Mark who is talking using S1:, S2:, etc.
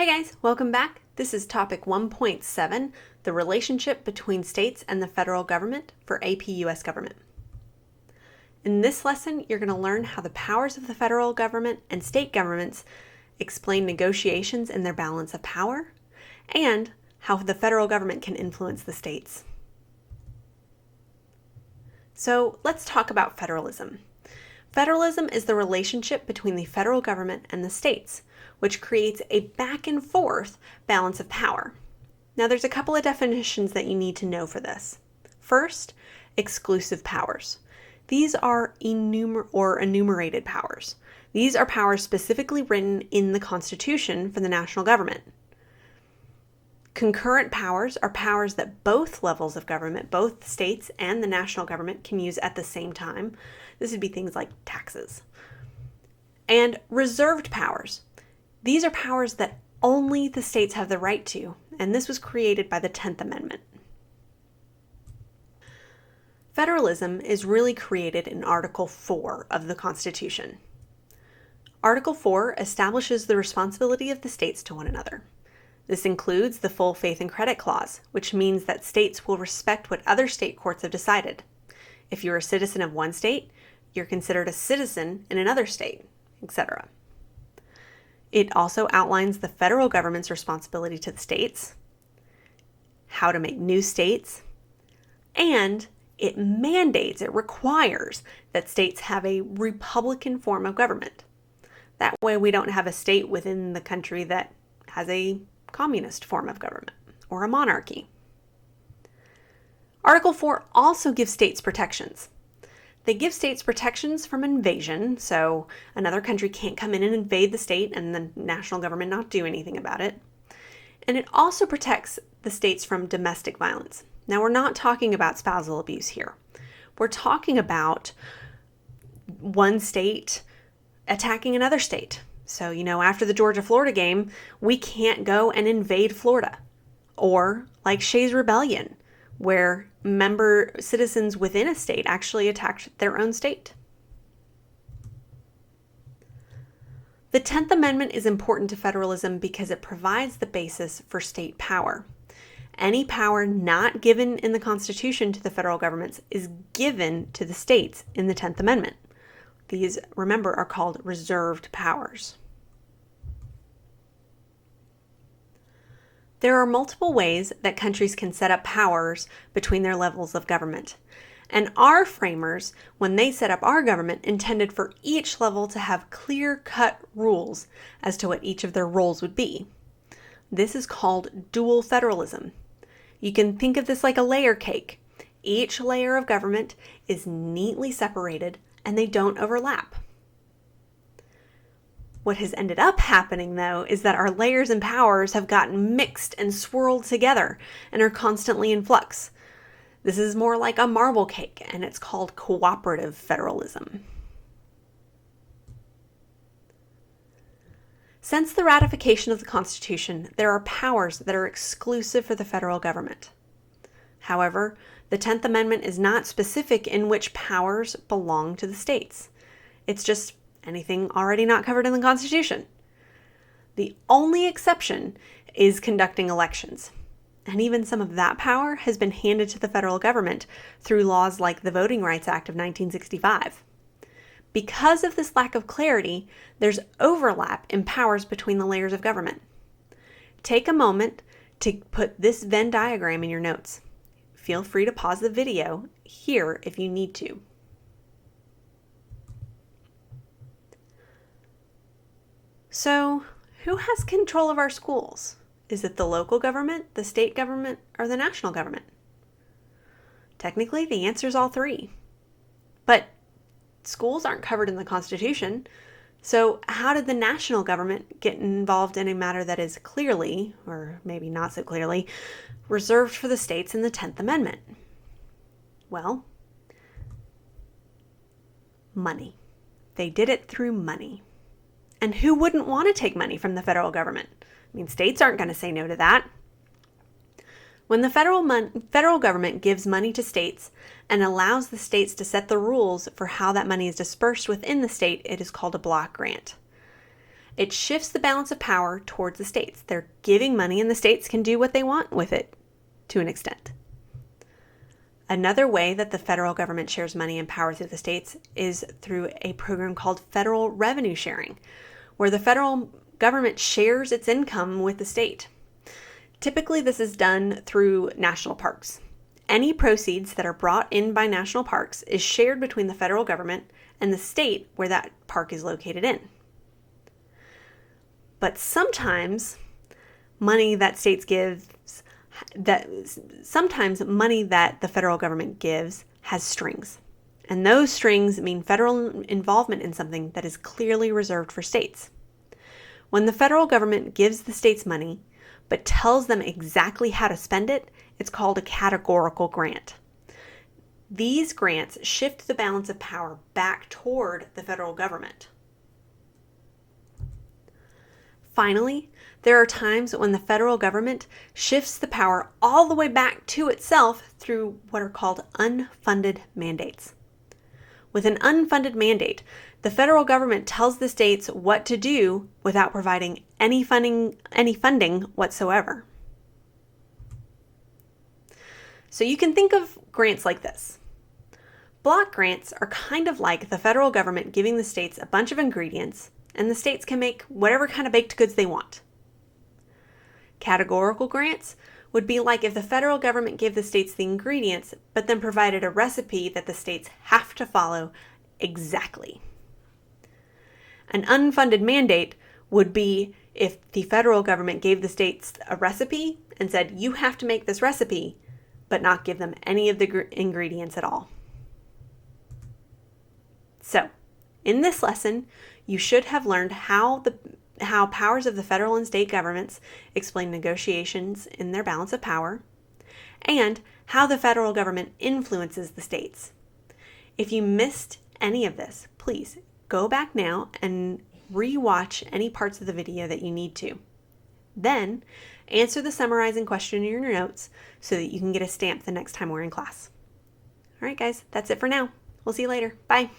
S1: Hey guys, welcome back. This is topic 1.7, the relationship between states and the federal government for AP US government. In this lesson, you're going to learn how the powers of the federal government and state governments explain negotiations and their balance of power, and how the federal government can influence the states. So let's talk about federalism. Federalism is the relationship between the federal government and the states, which creates a back and forth balance of power. Now, there's a couple of definitions that you need to know for this. First, exclusive powers. These are enumerated powers. These are powers specifically written in the Constitution for the national government. Concurrent powers are powers that both levels of government, both states and the national government, can use at the same time. This would be things like taxes. And reserved powers. These are powers that only the states have the right to, and this was created by the 10th Amendment. Federalism is really created in Article 4 of the Constitution. Article 4 establishes the responsibility of the states to one another. This includes the full faith and credit clause, which means that states will respect what other state courts have decided. If you're a citizen of one state, you're considered a citizen in another state, etc. It also outlines the federal government's responsibility to the states, how to make new states, and it requires that states have a republican form of government. That way we don't have a state within the country that has a communist form of government or a monarchy. Article 4 also gives states protections. They give states protections from invasion, so another country can't come in and invade the state and the national government not do anything about it. And it also protects the states from domestic violence. Now, we're not talking about spousal abuse here. We're talking about one state attacking another state. So, after the Georgia-Florida game, we can't go and invade Florida. Or like Shays' Rebellion, where member citizens within a state actually attacked their own state. The 10th Amendment is important to federalism because it provides the basis for state power. Any power not given in the Constitution to the federal governments is given to the states in the 10th Amendment. These, remember, are called reserved powers. There are multiple ways that countries can set up powers between their levels of government. And our framers, when they set up our government, intended for each level to have clear-cut rules as to what each of their roles would be. This is called dual federalism. You can think of this like a layer cake. Each layer of government is neatly separated and they don't overlap. What has ended up happening, though, is that our layers and powers have gotten mixed and swirled together and are constantly in flux. This is more like a marble cake, and it's called Cooperative Federalism. Since the ratification of the Constitution, there are powers that are exclusive for the federal government. However, the 10th Amendment is not specific in which powers belong to the states. It's just anything already not covered in the Constitution. The only exception is conducting elections. And even some of that power has been handed to the federal government through laws like the Voting Rights Act of 1965. Because of this lack of clarity, there's overlap in powers between the layers of government. Take a moment to put this Venn diagram in your notes. Feel free to pause the video here if you need to. So, who has control of our schools? Is it the local government, the state government, or the national government? Technically, the answer is all three. But schools aren't covered in the Constitution, so how did the national government get involved in a matter that is clearly, or maybe not so clearly, reserved for the states in the 10th Amendment? Well, money. They did it through money. And who wouldn't want to take money from the federal government? I mean, states aren't going to say no to that. When the federal government gives money to states and allows the states to set the rules for how that money is dispersed within the state, it is called a block grant. it shifts the balance of power towards the states. They're giving money and the states can do what they want with it to an extent. Another way that the federal government shares money and power through the states is through a program called federal revenue sharing, where the federal government shares its income with the state. Typically, this is done through national parks. Any proceeds that are brought in by national parks is shared between the federal government and the state where that park is located in. But sometimes money that the federal government gives has strings. And those strings mean federal involvement in something that is clearly reserved for states. When the federal government gives the states money, but tells them exactly how to spend it, it's called a categorical grant. These grants shift the balance of power back toward the federal government. Finally, there are times when the federal government shifts the power all the way back to itself through what are called unfunded mandates. With an unfunded mandate, the federal government tells the states what to do without providing any funding whatsoever. So you can think of grants like this. Block grants are kind of like the federal government giving the states a bunch of ingredients, and the states can make whatever kind of baked goods they want. Categorical grants would be like if the federal government gave the states the ingredients, but then provided a recipe that the states have to follow exactly. An unfunded mandate would be if the federal government gave the states a recipe and said, you have to make this recipe, but not give them any of the ingredients at all. So, in this lesson, you should have learned how powers of the federal and state governments explain negotiations in their balance of power, and how the federal government influences the states. If you missed any of this, please go back now and re-watch any parts of the video that you need to. Then, answer the summarizing question in your notes so that you can get a stamp the next time we're in class. All right, guys, that's it for now. We'll see you later. Bye.